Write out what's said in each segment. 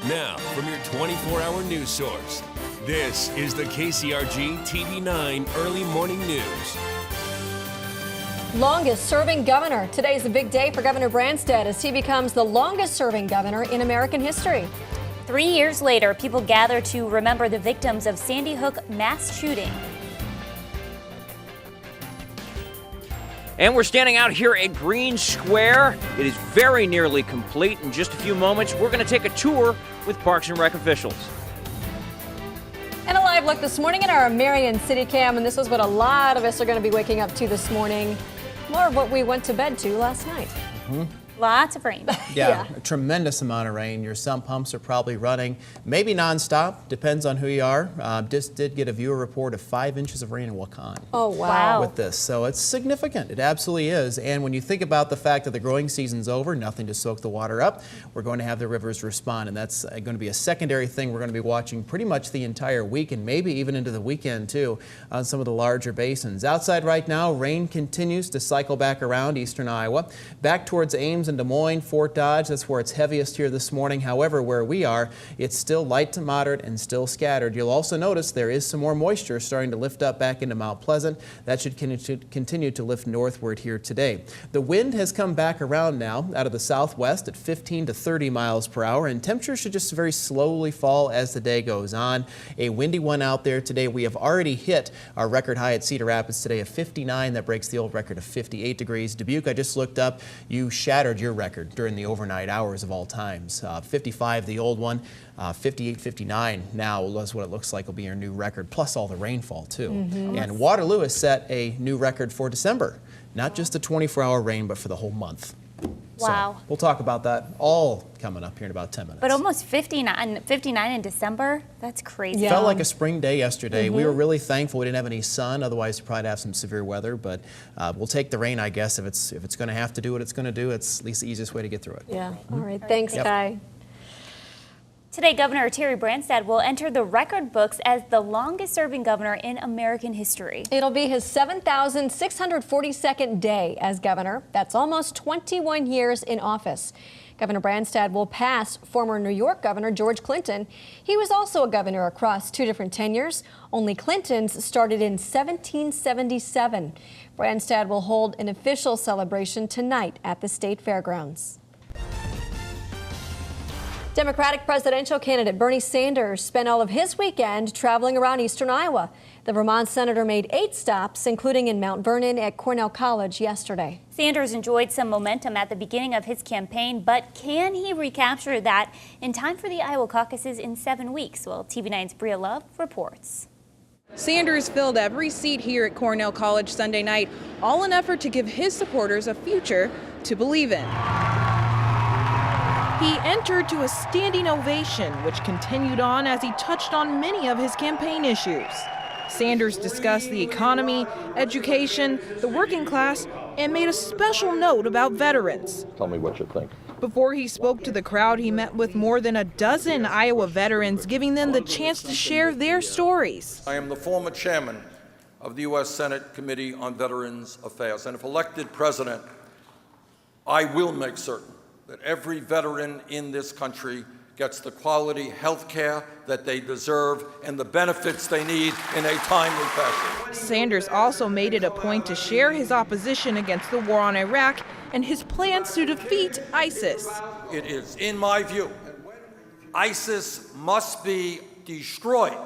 Now, from your 24-hour news source, this is the KCRG TV9 Early Morning News. Longest-serving governor. Today's a big day for Governor Branstad as he becomes the longest-serving governor in American history. 3 years later, people gather to remember the victims of Sandy Hook mass shooting. And we're standing out here at Green Square. It is very nearly complete. In just a few moments, we're going to take a tour with Parks and Rec officials. And a live look this morning at our Marion City Cam, and this is what a lot of us are going to be waking up to this morning. More of what we went to bed to last night. Lots of rain. Yeah, a tremendous amount of rain. Your sump pumps are probably running, maybe nonstop, depends on who you are. Just did get a viewer report of 5 inches of rain in Waukon. Oh, wow. With this, so it's significant. It absolutely is. And when you think about the fact that the growing season's over, nothing to soak the water up, we're going to have the rivers respond, and that's going to be a secondary thing we're going to be watching pretty much the entire week and maybe even into the weekend too on some of the larger basins. Outside right now, rain continues to cycle back around eastern Iowa, back towards Ames and Des Moines, Fort Dodge. That's where it's heaviest here this morning. However, where we are, it's still light to moderate and still scattered. You'll also notice there is some more moisture starting to lift up back into Mount Pleasant. That should continue to lift northward here today. The wind has come back around now out of the southwest at 15 to 30 miles per hour, and temperatures should just very slowly fall as the day goes on. A windy one out there today. We have already hit our record high at Cedar Rapids today of 59. That breaks the old record of 58 degrees. Dubuque, I just looked up, you shattered your record during the overnight hours of all times. 55, the old one, 58, 59 now is what it looks like will be your new record, plus all the rainfall too. And Waterloo has set a new record for December, not just the 24-hour rain, but for the whole month. Wow. So we'll talk about that all coming up here in about 10 minutes. But almost 59 in December? That's crazy. It felt like a spring day yesterday. We were really thankful we didn't have any sun. Otherwise, we'd probably have some severe weather. But we'll take the rain, I guess. If it's going to have to do what it's going to do, it's at least the easiest way to get through it. Yeah. All right. Thanks, Kai. Today, Governor Terry Branstad will enter the record books as the longest-serving governor in American history. It'll be his 7,642nd day as governor. That's almost 21 years in office. Governor Branstad will pass former New York Governor George Clinton. He was also a governor across 2 different tenures. Only Clinton's started in 1777. Branstad will hold an official celebration tonight at the state fairgrounds. Democratic presidential candidate Bernie Sanders spent all of his weekend traveling around eastern Iowa. The Vermont senator made 8 stops, including in Mount Vernon at Cornell College yesterday. Sanders enjoyed some momentum at the beginning of his campaign, but can he recapture that in time for the Iowa caucuses in 7 weeks? Well, TV9's Bria Love reports. Sanders filled every seat here at Cornell College Sunday night, all in effort to give his supporters a future to believe in. He entered to a standing ovation, which continued on as he touched on many of his campaign issues. Sanders discussed the economy, education, the working class, and made a special note about veterans. Tell me what you think. Before he spoke to the crowd, he met with more than a dozen Iowa veterans, giving them the chance to share their stories. I am the former chairman of the U.S. Senate Committee on Veterans Affairs, and if elected president, I will make certain that every veteran in this country gets the quality health care that they deserve and the benefits they need in a timely fashion. Sanders also made it a point to share his opposition against the war on Iraq and his plans to defeat ISIS. It is, in my view, ISIS must be destroyed,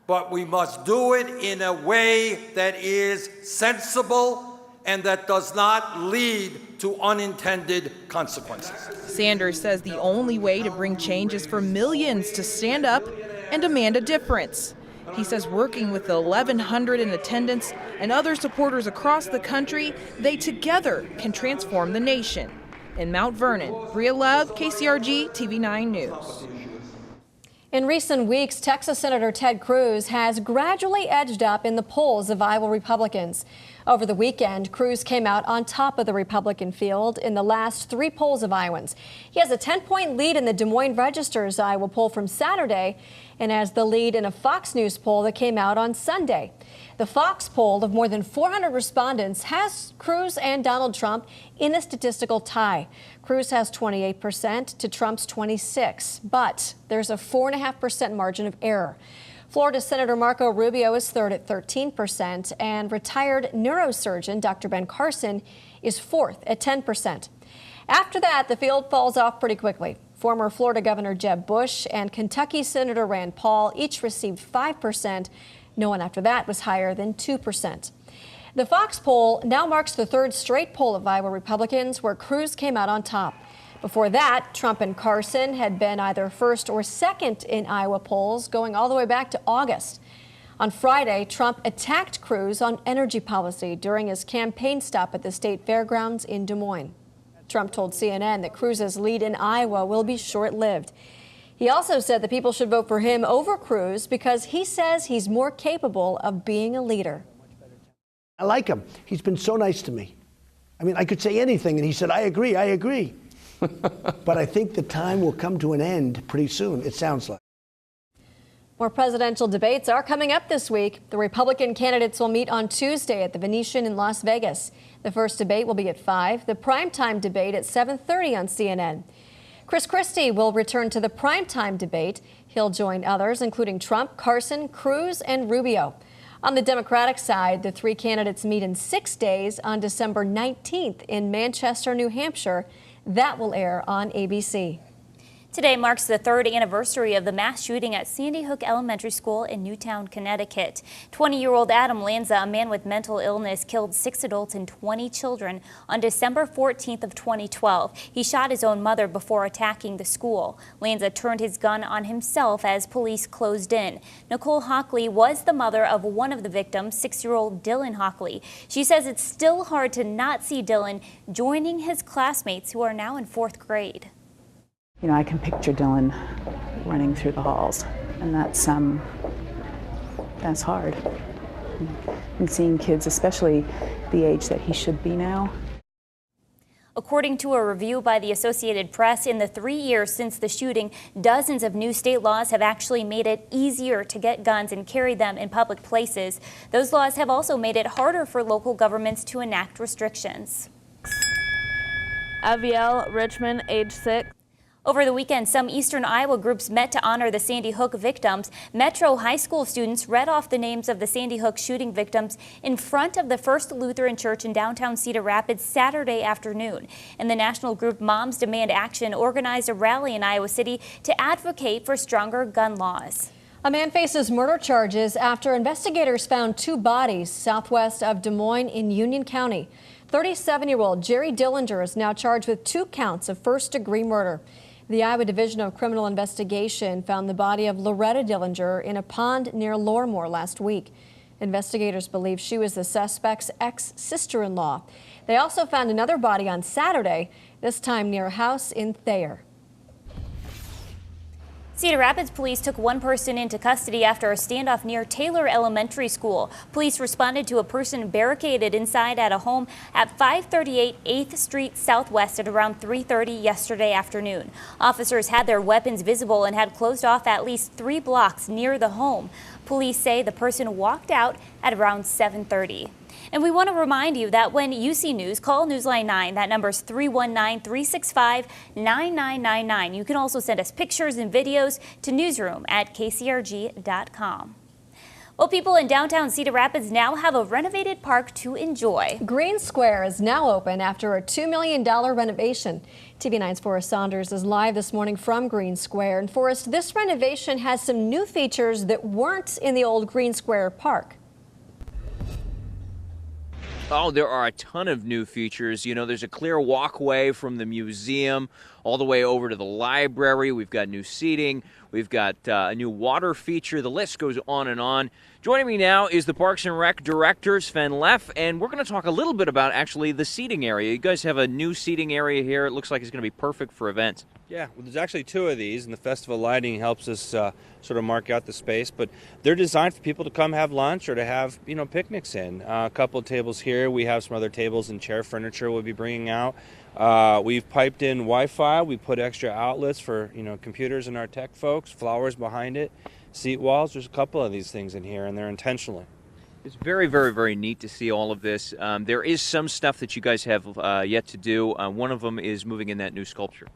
but we must do it in a way that is sensible and that does not lead to unintended consequences. Sanders says the only way to bring change is for millions to stand up and demand a difference. He says working with the 1,100 in attendance and other supporters across the country, they together can transform the nation. In Mount Vernon, Bria Love, KCRG TV9 News. In recent weeks, Texas Senator Ted Cruz has gradually edged up in the polls of Iowa Republicans. Over the weekend, Cruz came out on top of the Republican field in the last 3 polls of Iowans. He has a 10-point lead in the Des Moines Register's Iowa poll from Saturday and has the lead in a Fox News poll that came out on Sunday. The Fox poll of more than 400 respondents has Cruz and Donald Trump in a statistical tie. Cruz has 28% to Trump's 26%, but there's a 4.5% margin of error. Florida Senator Marco Rubio is third at 13%, and retired neurosurgeon Dr. Ben Carson is fourth at 10%. After that, the field falls off pretty quickly. Former Florida Governor Jeb Bush and Kentucky Senator Rand Paul each received 5%. No one after that was higher than 2%. The Fox poll now marks the third straight poll of Iowa Republicans where Cruz came out on top. Before that, Trump and Carson had been either first or second in Iowa polls going all the way back to August. On Friday, Trump attacked Cruz on energy policy during his campaign stop at the state fairgrounds in Des Moines. Trump told CNN that Cruz's lead in Iowa will be short-lived. He also said that people should vote for him over Cruz because he says he's more capable of being a leader. I like him. He's been so nice to me. I mean, I could say anything, and he said, I agree, I agree. But I think the time will come to an end pretty soon, it sounds like. More presidential debates are coming up this week. The Republican candidates will meet on Tuesday at the Venetian in Las Vegas. The first debate will be at 5, the primetime debate at 7:30 on CNN. Chris Christie will return to the primetime debate. He'll join others, including Trump, Carson, Cruz, and Rubio. On the Democratic side, the 3 candidates meet in 6 days on December 19th in Manchester, New Hampshire. That will air on ABC. Today marks the 3rd anniversary of the mass shooting at Sandy Hook Elementary School in Newtown, Connecticut. 20-year-old Adam Lanza, a man with mental illness, killed 6 adults and 20 children on December 14th of 2012. He shot his own mother before attacking the school. Lanza turned his gun on himself as police closed in. Nicole Hockley was the mother of one of the victims, 6-year-old Dylan Hockley. She says it's still hard to not see Dylan joining his classmates who are now in 4th grade. You know, I can picture Dylan running through the halls, and that's hard. And seeing kids, especially the age that he should be now. According to a review by the Associated Press, in the 3 years since the shooting, dozens of new state laws have actually made it easier to get guns and carry them in public places. Those laws have also made it harder for local governments to enact restrictions. Aviel Richmond, age 6. Over the weekend, some eastern Iowa groups met to honor the Sandy Hook victims. Metro High School students read off the names of the Sandy Hook shooting victims in front of the First Lutheran Church in downtown Cedar Rapids Saturday afternoon. And the national group Moms Demand Action organized a rally in Iowa City to advocate for stronger gun laws. A man faces murder charges after investigators found 2 bodies southwest of Des Moines in Union County. 37-year-old Jerry Dillinger is now charged with 2 counts of first-degree murder. The Iowa Division of Criminal Investigation found the body of Loretta Dillinger in a pond near Lormore last week. Investigators believe she was the suspect's ex-sister-in-law. They also found another body on Saturday, this time near a house in Thayer. Cedar Rapids police took one person into custody after a standoff near Taylor Elementary School. Police responded to a person barricaded inside at a home at 538 8th Street Southwest at around 3:30 yesterday afternoon. Officers had their weapons visible and had closed off at least 3 blocks near the home. Police say the person walked out at around 7:30. And we want to remind you that when you see news, call Newsline 9. That number is 319-365-9999. You can also send us pictures and videos to newsroom@kcrg.com. Well, people in downtown Cedar Rapids now have a renovated park to enjoy. Green Square is now open after a $2 million renovation. TV9's Forrest Saunders is live this morning from Green Square. And Forrest, this renovation has some new features that weren't in the old Green Square park. Oh, there are a ton of new features. You know, there's a clear walkway from the museum all the way over to the library. We've got new seating. We've got a new water feature. The list goes on and on. Joining me now is the Parks and Rec Director, Sven Leff, and we're going to talk a little bit about actually the seating area. You guys have a new seating area here. It looks like it's going to be perfect for events. Yeah, well, there's actually two of these, and the festival lighting helps us sort of mark out the space. But they're designed for people to come have lunch or to have, picnics in. A couple of tables here. We have some other tables and chair furniture we'll be bringing out. We've piped in Wi-Fi. We put extra outlets for, computers and our tech folks, flowers behind it, seat walls. There's a couple of these things in here, and they're intentionally. It's very, very, very neat to see all of this. There is some stuff that you guys have yet to do. One of them is moving in that new sculpture.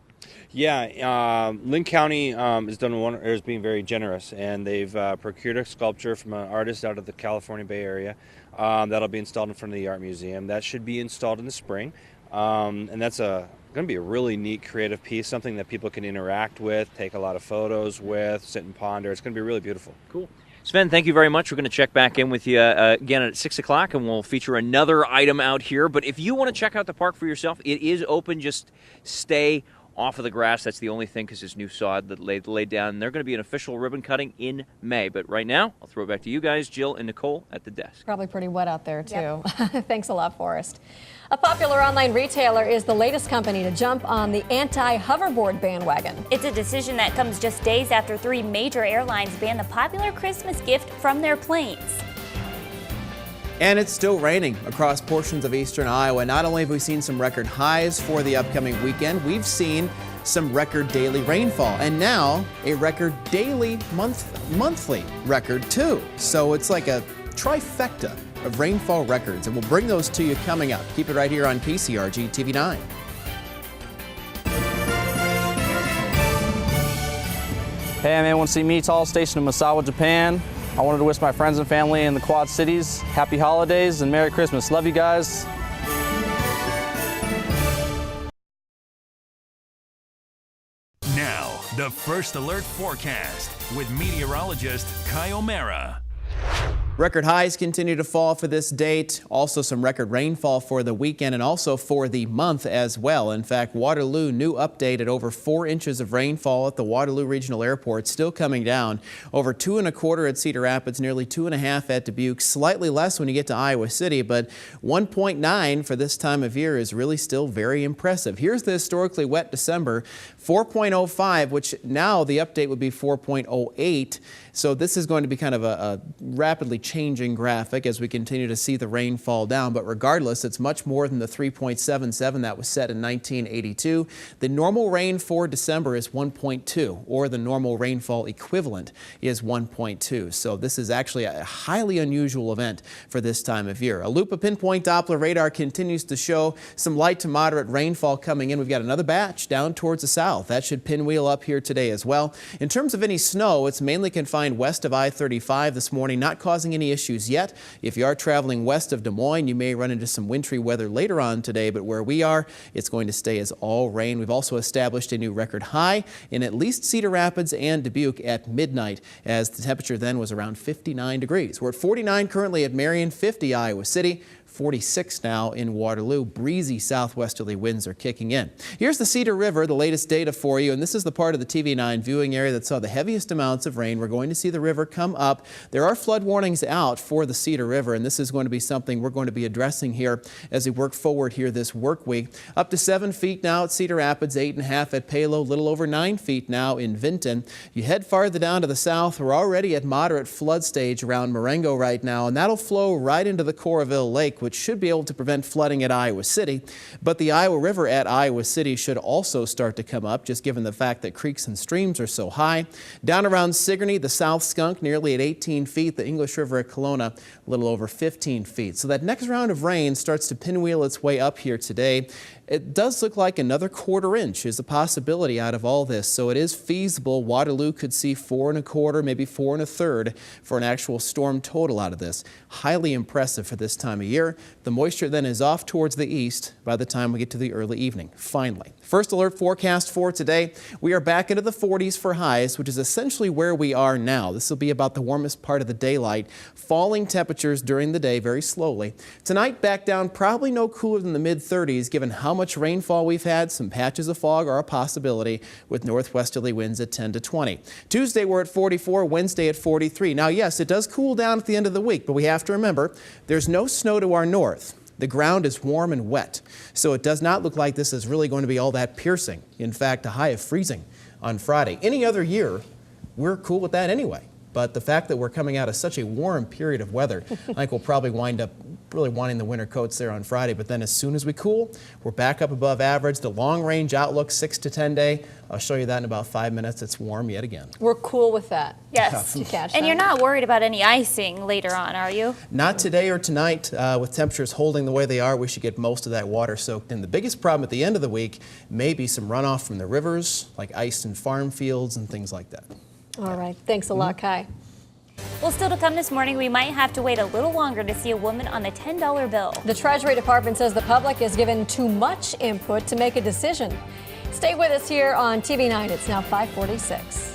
Yeah, Lynn County is being very generous, and they've procured a sculpture from an artist out of the California Bay Area that'll be installed in front of the Art Museum. That should be installed in the spring, and that's going to be a really neat creative piece, something that people can interact with, take a lot of photos with, sit and ponder. It's going to be really beautiful. Cool. Sven, thank you very much. We're going to check back in with you again at 6 o'clock, and we'll feature another item out here. But if you want to check out the park for yourself, it is open. Just stay off of the grass. That's the only thing, because there's new sod that laid down. And they're going to be an official ribbon cutting in May. But right now, I'll throw it back to you guys, Jill and Nicole, at the desk. Probably pretty wet out there, too. Yep. Thanks a lot, Forrest. A popular online retailer is the latest company to jump on the anti-hoverboard bandwagon. It's a decision that comes just days after 3 major airlines banned the popular Christmas gift from their planes. And it's still raining across portions of eastern Iowa. Not only have we seen some record highs for the upcoming weekend, we've seen some record daily rainfall, and now a record daily monthly record too. So it's like a trifecta of rainfall records, and we'll bring those to you coming up. Keep it right here on KCRG TV 9. Hey, I'm A1C Mittal, stationed in Misawa, Japan. I wanted to wish my friends and family in the Quad Cities happy holidays and Merry Christmas. Love you guys. Now, the First Alert Forecast with meteorologist Kai O'Mara. Record highs continue to fall for this date. Also some record rainfall for the weekend and also for the month as well. In fact, Waterloo, new update at over 4 inches of rainfall at the Waterloo Regional Airport, still coming down. Over 2 1/4 at Cedar Rapids, nearly 2 1/2 at Dubuque. Slightly less when you get to Iowa City, but 1.9 for this time of year is really still very impressive. Here's the historically wet December, 4.05, which now the update would be 4.08. So this is going to be kind of a rapidly changing graphic as we continue to see the rain fall down. But regardless, it's much more than the 3.77 that was set in 1982. The normal rain for December is 1.2, or the normal rainfall equivalent is 1.2. So this is actually a highly unusual event for this time of year. A loop of pinpoint Doppler radar continues to show some light to moderate rainfall coming in. We've got another batch down towards the south. That should pinwheel up here today as well. In terms of any snow, it's mainly confined west of I-35 this morning, not causing any issues yet. If you are traveling west of Des Moines, you may run into some wintry weather later on today, but where we are, it's going to stay as all rain. We've also established a new record high in at least Cedar Rapids and Dubuque at midnight, as the temperature then was around 59 degrees. We're at 49 currently at Marion, 50 Iowa City, 46 now in Waterloo. Breezy southwesterly winds are kicking in. Here's the Cedar River, the latest data for you, and this is the part of the TV9 viewing area that saw the heaviest amounts of rain. We're going to see the river come up. There are flood warnings out for the Cedar River, and this is going to be something we're going to be addressing here as we work forward here this work week. Up to 7 feet now at Cedar Rapids, 8.5 at Palo, little over 9 feet now in Vinton. You head farther down to the south, we're already at moderate flood stage around Marengo right now, and that'll flow right into the Coralville Lake, which should be able to prevent flooding at Iowa City. But the Iowa River at Iowa City should also start to come up, just given the fact that creeks and streams are so high. Down around Sigourney, the South Skunk nearly at 18 feet. The English River at Kelowna a little over 15 feet. So that next round of rain starts to pinwheel its way up here today. It does look like another 1/4 inch is a possibility out of all this, so it is feasible. Waterloo could see 4 1/4, maybe 4 1/3 for an actual storm total out of this. Highly impressive for this time of year. The moisture then is off towards the east by the time we get to the early evening, finally. First alert forecast for today. We are back into the 40s for highs, which is essentially where we are now. This will be about the warmest part of the daylight. Falling temperatures during the day very slowly. Tonight back down, probably no cooler than the mid-30s given how how much rainfall we've had. Some patches of fog are a possibility with northwesterly winds at 10 to 20. Tuesday, we're at 44, Wednesday at 43. Now, yes, it does cool down at the end of the week, but we have to remember there's no snow to our north. The ground is warm and wet, so it does not look like this is really going to be all that piercing. In fact, a high of freezing on Friday. Any other year, we're cool with that anyway. But the fact that we're coming out of such a warm period of weather, I think we'll probably wind up really wanting the winter coats there on Friday. But then as soon as we cool, we're back up above average. The long-range outlook, 6 to 10 day. I'll show you that in about 5 minutes. It's warm yet again. We're cool with that. Yes. To catch and that. you're not worried about any icing later on, are you? Not today or tonight. With temperatures holding the way they are, we should get most of that water soaked in. The biggest problem at the end of the week may be some runoff from the rivers, like ice in farm fields and things like that. All right. Thanks a lot, Kai. Well, still to come this morning, we might have to wait a little longer to see a woman on the $10 bill. The Treasury Department says the public is given too much input to make a decision. Stay with us here on TV 9. It's now 5:46.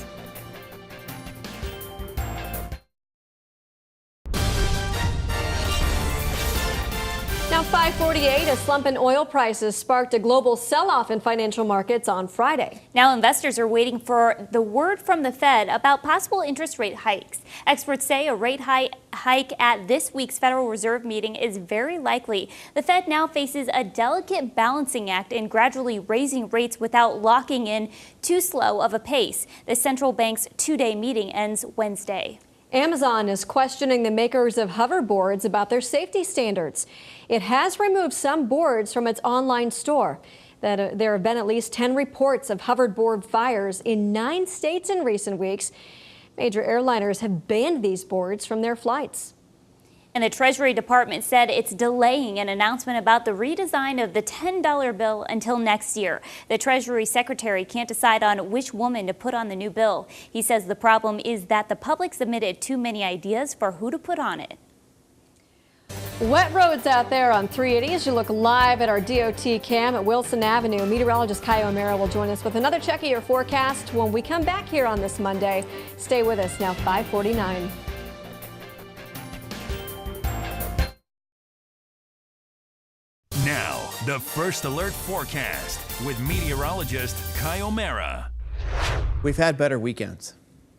Now 5:48, a slump in oil prices sparked a global sell-off in financial markets on Friday. Now investors are waiting for the word from the Fed about possible interest rate hikes. Experts say a rate hike at this week's Federal Reserve meeting is very likely. The Fed now faces a delicate balancing act in gradually raising rates without locking in too slow of a pace. The central bank's two-day meeting ends Wednesday. Amazon is questioning the makers of hoverboards about their safety standards. It has removed some boards from its online store. There have been at least 10 reports of hoverboard fires in 9 states in recent weeks. Major airliners have banned these boards from their flights. And the Treasury Department said it's delaying an announcement about the redesign of the $10 bill until next year. The Treasury Secretary can't decide on which woman to put on the new bill. He says the problem is that the public submitted too many ideas for who to put on it. Wet roads out there on 380 as you look live at our DOT cam at Wilson Avenue. Meteorologist Kai O'Mara will join us with another check of your forecast when we come back here on this Monday. Stay with us now, 5:49. Now, the First Alert Forecast with meteorologist Kai O'Mara. We've had better weekends,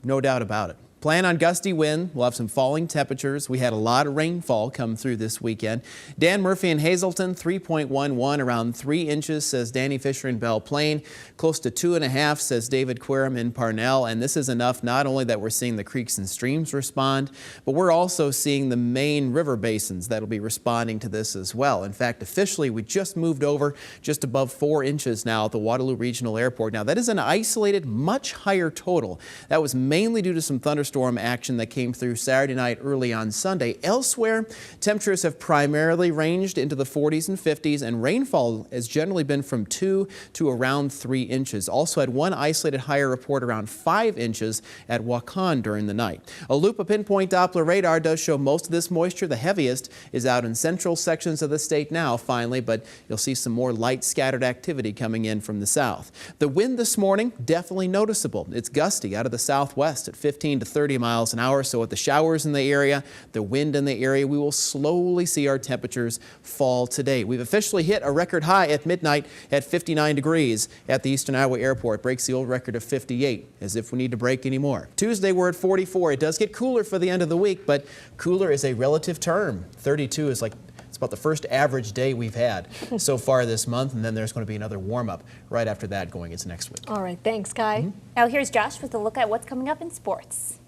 no doubt about it. Plan on gusty wind. We'll have some falling temperatures. We had a lot of rainfall come through this weekend. Dan Murphy in Hazleton, 3.11, around 3 inches, says Danny Fisher in Belle Plaine. Close to 2.5, says David Querum in Parnell. And this is enough not only that we're seeing the creeks and streams respond, but we're also seeing the main river basins that'll be responding to this as well. In fact, officially, we just moved over just above 4 inches now at the Waterloo Regional Airport. Now, that is an isolated, much higher total. That was mainly due to some thunderstorm action that came through Saturday night early on Sunday. Elsewhere, temperatures have primarily ranged into the 40s and 50s, and rainfall has generally been from 2 to around 3 inches. Also had one isolated higher report around 5 inches at Waukon during the night. A loop of pinpoint Doppler radar does show most of this moisture. The heaviest is out in central sections of the state now, finally, but you'll see some more light scattered activity coming in from the south. The wind this morning, definitely noticeable. It's gusty out of the southwest at 15 to 30 miles an hour. So with the showers in the area, the wind in the area, we will slowly see our temperatures fall today. We've officially hit a record high at midnight at 59 degrees at the Eastern Iowa Airport. Breaks the old record of 58, as if we need to break any more. Tuesday, we're at 44. It does get cooler for the end of the week, but cooler is a relative term. 32 is like it's about the first average day we've had so far this month, and then there's going to be another warm-up right after that going into next week. All right, thanks, Kai. Now here's Josh with a look at what's coming up in sports.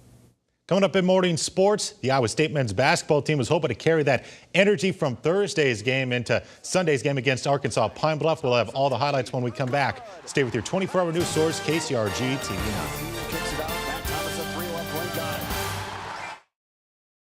Coming up in morning sports, the Iowa State men's basketball team was hoping to carry that energy from Thursday's game into Sunday's game against Arkansas Pine Bluff. We'll have all the highlights when we come back. Stay with your 24-hour news source, KCRG TV 9.